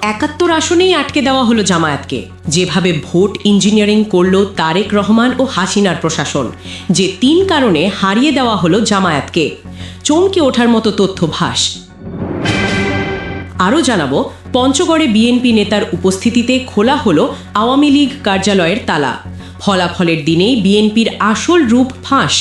৭১ আসনেই আটকে দেওয়া হলো জামায়াতকে। যেভাবে ভোট ইঞ্জিনিয়ারিং করল তারেক রহমান ও হাসিনার প্রশাসন, যে ৩ কারণে হারিয়ে দেওয়া হলো জামায়াতকে, চমকে ওঠার মতো তথ্য ফাঁস। আরও জানাবো, পঞ্চগড়ে বিএনপি নেতার উপস্থিতিতে খোলা হলো আওয়ামী লীগ কার্যালয়ের তালা। ফলাফলের দিনেই বিএনপির আসল রূপ ফাঁস।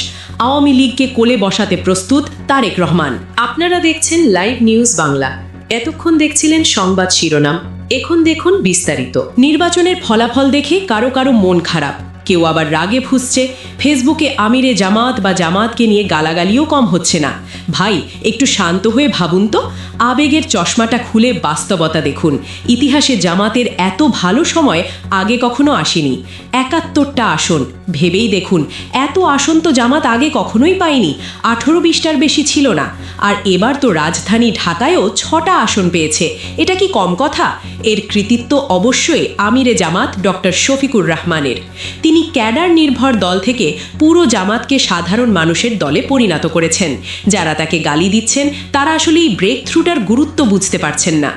আওয়ামী লীগকে কোলে বসাতে প্রস্তুত তারেক রহমান। আপনারা দেখছেন লাইভ নিউজ বাংলা। এতক্ষণ দেখছিলেন সংবাদ শিরোনাম, এখন দেখুন বিস্তারিত। নির্বাচনের ফলাফল দেখে কারো কারো মন খারাপ, কেউ আবার রাগে ফুঁসছে। ফেসবুকে আমিরে জামাত বা জামাতকে নিয়ে গালাগালিও কম হচ্ছে না। ভাই, একটু শান্ত হয়ে ভাবুন তো। আবেগের চশমাটা খুলে বাস্তবতা দেখুন। ইতিহাসে জামাতের এত ভালো সময় আগে কখনো আসেনি। ৭১টা আসন, ভেবেই দেখুন, এত আসন তো জামাত আগে কখনোই পায়নি। 18-20টার বেশি ছিল না। আর এবার তো রাজধানী ঢাকায়ও 6টা আসন পেয়েছে। এটা কি কম কথা? এর কৃতিত্ব অবশ্যই আমিরে জামাত ডক্টর শফিকুর রহমানের। তিনি ক্যাডার নির্ভর দল থেকে পুরো জামাতকে সাধারণ মানুষের দলে পরিণত করেছেন। যারা তাকে গালি দিচ্ছেন তারা আসলে এই ব্রেক থ্রুটার গুরুত্ব বুঝতে পারছেন না।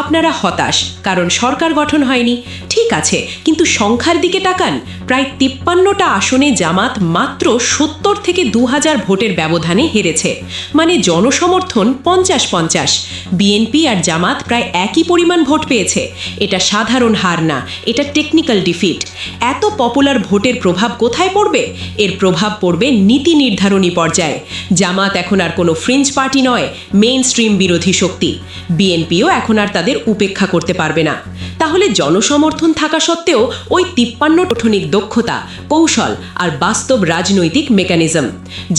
আপনারা হতাশ কারণ সরকার গঠন হয়নি, ঠিক আছে, কিন্তু সংখ্যার দিকে তাকান। প্রায় 53টা আসনে জামাত মাত্র 70 থেকে 2000 ভোটের ব্যবধানে হেরেছে। মানে জনসমর্থন 50-50। বিএনপি আর জামাত প্রায় একই পরিমাণ ভোট পেয়েছে। এটা সাধারণ হার না, এটা টেকনিক্যাল ডিফিট। এত পপুলার ভোটের প্রভাব কোথায় পড়বে? এর প্রভাব পড়বে নীতি নির্ধারণী পর্যায়ে। জামাত এখন আর কোনো ফ্রিঞ্জ পার্টি নয়, মেইন স্ট্রিম বিরোধী শক্তি। বিএনপিও এখন আর তাদের উপেক্ষা করতে পারবে না। তাহলে জনসমর্থন থাকা সত্ত্বেও ওই 53 গঠনিক দক্ষতা, কৌশল আর বাস্তব রাজনৈতিক মেকানিজম।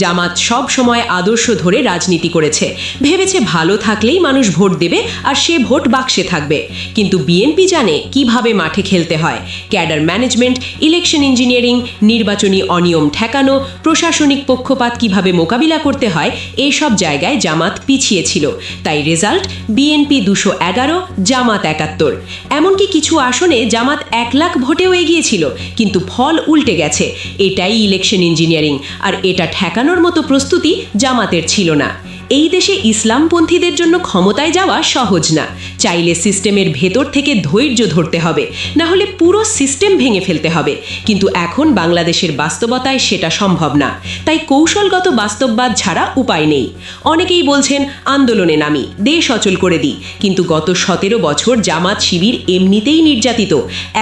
জামাত সব সময় আদর্শ ধরে রাজনীতি করেছে, ভেবেছে ভালো থাকলেই মানুষ ভোট দেবে আর সে ভোট বাক্সে থাকবে। কিন্তু বিএনপি জানে কিভাবে মাঠে খেলতে হয়। ক্যাডার ম্যানেজমেন্ট, ইলেকশন ইঞ্জিনিয়ারিং, নির্বাচনী অনিয়ম ঠেকানো, প্রশাসনিক পক্ষপাত কিভাবে মোকাবিলা করতে হয়, এইসব জায়গায় জামাত পিছিয়ে ছিল। তাই রেজাল্ট বিএনপি 211, জামাত 71। এমনকি কিছু আসনে জামাত 1 লাখ ভোটেও এগিয়েছিল, কিন্তু ফল উল্টে গেছে। এটাই ইলেকশন ইঞ্জিনিয়ারিং, আর এটা ঠেকানোর মতো প্রস্তুতি জামাতের ছিল না। এই দেশে ইসলামপন্থীদের জন্য ক্ষমতায় যাওয়া সহজ না। চাইলে সিস্টেমের ভেতর থেকে ধৈর্য ধরতে হবে, না হলে পুরো সিস্টেম ভেঙে ফেলতে হবে। কিন্তু এখন বাংলাদেশের বাস্তবতায় সেটা সম্ভব না। তাই কৌশলগত বাস্তববাদ ছাড়া উপায় নেই। অনেকেই বলছেন আন্দোলনে নামি, দেশ অচল করে দিই। কিন্তু গত 17 বছর জামাত শিবির এমনিতেই নির্যাতিত।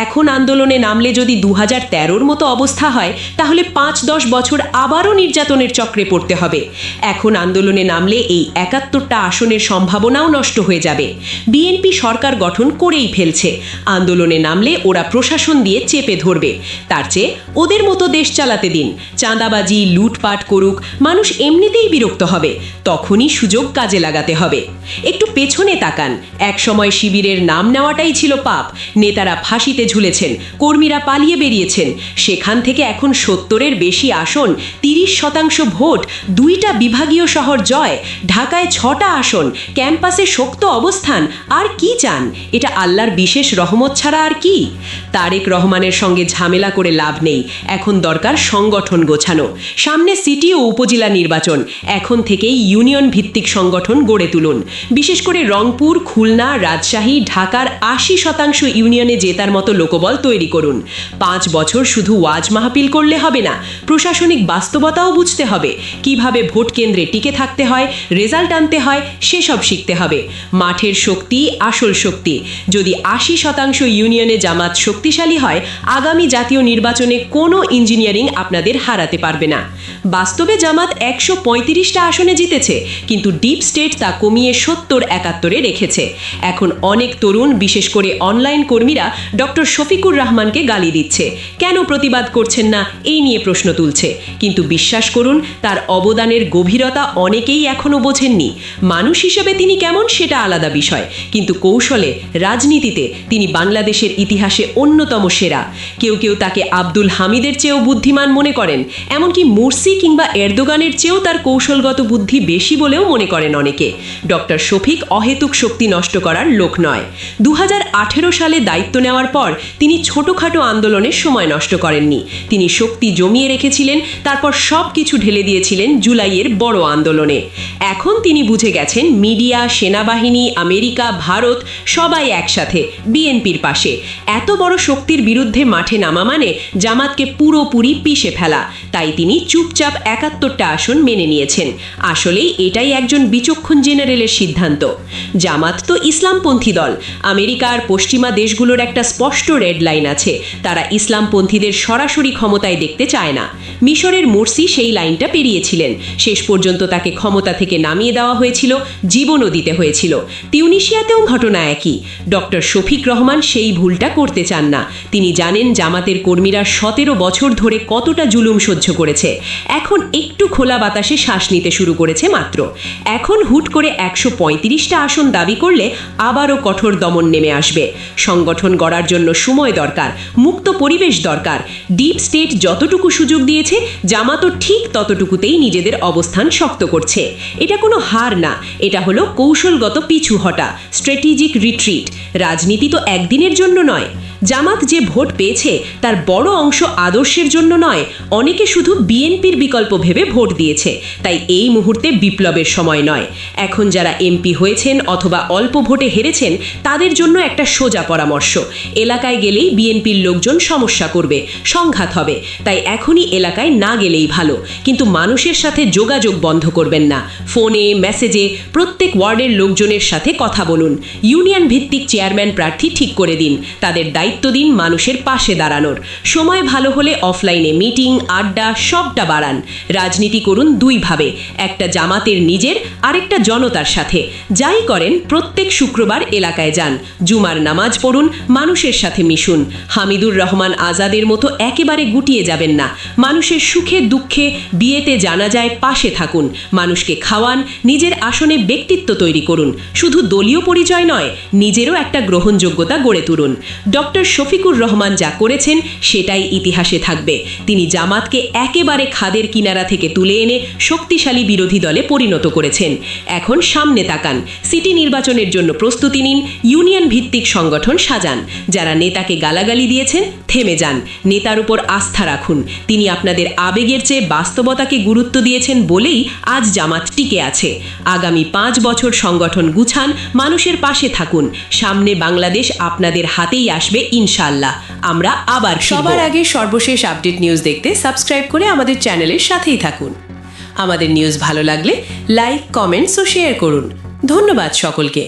এখন আন্দোলনে নামলে যদি 2013-র মতো অবস্থা হয়, তাহলে 5-10 বছর আবারও নির্যাতনের চক্রে পড়তে হবে। এখন আন্দোলনে নামলে এই 71টা আসনের সম্ভাবনাও নষ্ট হয়ে যাবে। বিএনপি সরকার গঠন করেই ফেলছে। আন্দোলনে নামলে ওরা প্রশাসন দিয়ে চেপে ধরবে। তার চেয়ে ওদের মতো দেশ চালাতে দিন। চাঁদাবাজি, লুটপাট করুক, মানুষ এমনিতেই বিরক্ত হবে। তখনই সুযোগ কাজে লাগাতে হবে। একটু পেছনে তাকান। এক সময় শিবিরের নাম নেওয়াটাই ছিল পাপ। নেতারা ফাঁসিতে ঝুলেছেন, কর্মীরা পালিয়ে বেরিয়েছেন। সেখান থেকে এখন 70-এর বেশি আসন, 30% ভোট, 2টা বিভাগীয় শহর জয়, ঢাকায় 6টা আসন, ক্যাম্পাসে শক্ত অবস্থান। আর কি চান? এটা আল্লাহর বিশেষ রহমত ছাড়া আর কি? তারেক রহমানের সঙ্গে ঝামেলা করে লাভ নেই। এখন দরকার সংগঠন গোছানো। সামনে সিটি ও উপজেলা নির্বাচন। এখন থেকেই ইউনিয়ন ভিত্তিক সংগঠন গড়ে তুলুন। বিশেষ করে রংপুর, খুলনা, রাজশাহী, ঢাকার 80% ইউনিয়নে জেতার মতো লোকবল তৈরি করুন। 5 বছর শুধু ওয়াজ মাহফিল করলে হবে না, প্রশাসনিক বাস্তবতাও বুঝতে হবে। কিভাবে ভোট কেন্দ্রে টিকে থাকতে হয়, রেজাল্ট আনতে হয়, সেসব শিখতে হবে। মাঠের শক্তি আসল শক্তি। যদি 80% ইউনিয়নে জামাত শক্তিশালী হয়, আগামী জাতীয় নির্বাচনে কোনো ইঞ্জিনিয়ারিং আপনাদের হারাতে পারবে না। বাস্তবে জামাত 135টা আসনে জিতেছে, কিন্তু ডিপ স্টেট তা কমিয়ে 70-71-এ রেখেছে। এখন অনেক তরুণ, বিশেষ করে অনলাইন কর্মীরা ডক্টর শফিকুর রহমানকে গালি দিচ্ছে। কেন প্রতিবাদ করছেন না, এই নিয়ে প্রশ্ন তুলছে। কিন্তু বিশ্বাস করুন, তার অবদানের গভীরতা অনেকেই এখনো বোঝেননি। মানুষ হিসেবে তিনি কেমন সেটা আলাদা বিষয়, কিন্তু কৌশলে, রাজনীতিতে তিনি বাংলাদেশের ইতিহাসে অন্যতম সেরা। কেউ কেউ তাকে আব্দুল হামিদের চেয়েও বুদ্ধিমান মনে করেন। এমনকি মুরসি কিংবা এরদোগানের চেয়েও তার কৌশলগত বুদ্ধি বেশি বলেও মনে করেন অনেকে। ডক্টর শফিক অহেতুক শক্তি নষ্ট করার লোক নয়। 2018 সালে দায়িত্ব নেওয়ার পর তিনি ছোটখাটো আন্দোলনের সময় নষ্ট করেননি। তিনি শক্তি জমিয়ে রেখেছিলেন, তারপর সব কিছু ঢেলে দিয়েছিলেন জুলাইয়ের বড় আন্দোলনে। এখন তিনি বুঝে গেছেন মিডিয়া, সেনাবাহিনী, আমেরিকা, ভারত সবাই একসাথে বিএনপির পাশে। এত বড় শক্তির বিরুদ্ধে মাঠে নামা মানে জামাতকে পুরোপুরি পিষে ফেলা। তাই তিনি চুপচাপ ৭১টা আসন মেনে নিয়েছেন। আসলেই এটাই একজন বিচক্ষণ জেনারেলের সিদ্ধান্ত। জামাত তো ইসলামপন্থী দল। আমেরিকা আর পশ্চিমা দেশগুলোর একটা স্পষ্ট রেড লাইন আছে, তারা ইসলামপন্থীদের সরাসরি ক্ষমতায় দেখতে চায় না। মিশরের মোরসি সেই লাইনটা পেরিয়েছিলেন, শেষ পর্যন্ত তাকে ক্ষমতা থেকে নামিয়ে দেওয়া হয়েছিল, জীবনও দিতে হয়েছিল। তিউনিসিয়াতেও ঘটনা একই। ডক্টর শফিক রহমান সেই ভুলটা করতে চান না। তিনি জানেন জামাতের কর্মীরা ১৭ বছর ধরে কতটা জুলুম সহ্য করেছে। এখন একটু খোলা বাতাসে শ্বাস নিতে শুরু করেছে মাত্র। এখন হুট করে ১৩৫টা আসন দাবি করলে আবারও কঠোর দমন নেমে আসবে। সংগঠন গড়ার জন্য সময় দরকার, মুক্ত পরিবেশ দরকার। ডিপ স্টেট যতটুকু সুযোগ দিয়েছে, জামাতও ঠিক ততটুকুতেই নিজেদের অবস্থান শক্ত করছে। এটা কোনো হার না, এটা হলো কৌশলগত পিছু হটা, স্ট্র্যাটেজিক রিট্রিট। রাজনীতি তো একদিনের জন্য নয়। জামাত যে ভোট পেয়েছে তার বড় অংশ আদর্শের জন্য নয়, অনেকে শুধু বিএনপির বিকল্প ভেবে ভোট দিয়েছে। তাই এই মুহূর্তে বিপ্লবের সময় নয়। এখন যারা এমপি হয়েছেন অথবা অল্প ভোটে হেরেছেন, তাদের জন্য একটা সোজা পরামর্শ: এলাকায় গেলেই বিএনপির লোকজন সমস্যা করবে, সংঘাত হবে। তাই এখনই এলাকায় না গেলেই ভালো। কিন্তু মানুষের সাথে যোগাযোগ বন্ধ করবেন না। ফোনে, মেসেজে প্রত্যেক ওয়ার্ডের লোকজনের সাথে কথা বলুন। ইউনিয়ন ভিত্তিক চেয়ারম্যান প্রার্থী ঠিক করে দিন। তাদের দায়িত্ব দিন মানুষের পাশে দাঁড়ানোর। সময় ভালো হলে অফলাইনে মিটিং, আড্ডা সবটা বাড়ান। রাজনীতি করুন দুইভাবে, একটা জামাতের নিজের, আরেকটা জনতার সাথে। যাই করেন প্রত্যেক শুক্রবার এলাকায় যান, জুমার নামাজ পড়ুন, মানুষের সাথে মিশুন। হামিদুর রহমান আজাদের মতো একেবারে গুটিয়ে যাবেন না। মানুষের সুখে দুঃখে, বিয়েতে জানাজায় পাশে থাকুন। মানুষকে খাওয়ান, নিজের আসনে ব্যক্তিত্ব তৈরি করুন। শুধু দলীয় পরিচয় নয়, নিজেরও একটা গ্রহণযোগ্যতা গড়ে তুলুন। ডক্টর শফিকুর রহমান যা করেছেন সেটাই ইতিহাসে থাকবে। তিনি জামাতকে একেবারে খাদের কিনারা থেকে তুলে এনে শক্তিশালী বিরোধী দলে পরিণত করেছেন। এখন সামনে তাকান, সিটি নির্বাচনের জন্য প্রস্তুতি নিন, ইউনিয়ন ভিত্তিক সংগঠন সাজান। যারা নেতাকে গালাগালি দিয়েছেন থেমে যান, নেতার উপর আস্থা রাখুন। তিনি আপনাদের আবেগের চেয়ে বাস্তবতাকে গুরুত্ব দিয়েছেন বলেই আজ জামাত টিকে আছে। আগামী 5 বছর সংগঠন গুছান, মানুষের পাশে থাকুন। সামনে বাংলাদেশ আপনাদের হাতেই আসবে ইনশাআল্লাহ। আমরা আবার সবার আগে সর্বশেষ আপডেট নিউজ দেখতে সাবস্ক্রাইব করে আমাদের চ্যানেলের সাথেই থাকুন। আমাদের নিউজ ভালো লাগলে লাইক, কমেন্টস ও শেয়ার করুন। ধন্যবাদ সকলকে।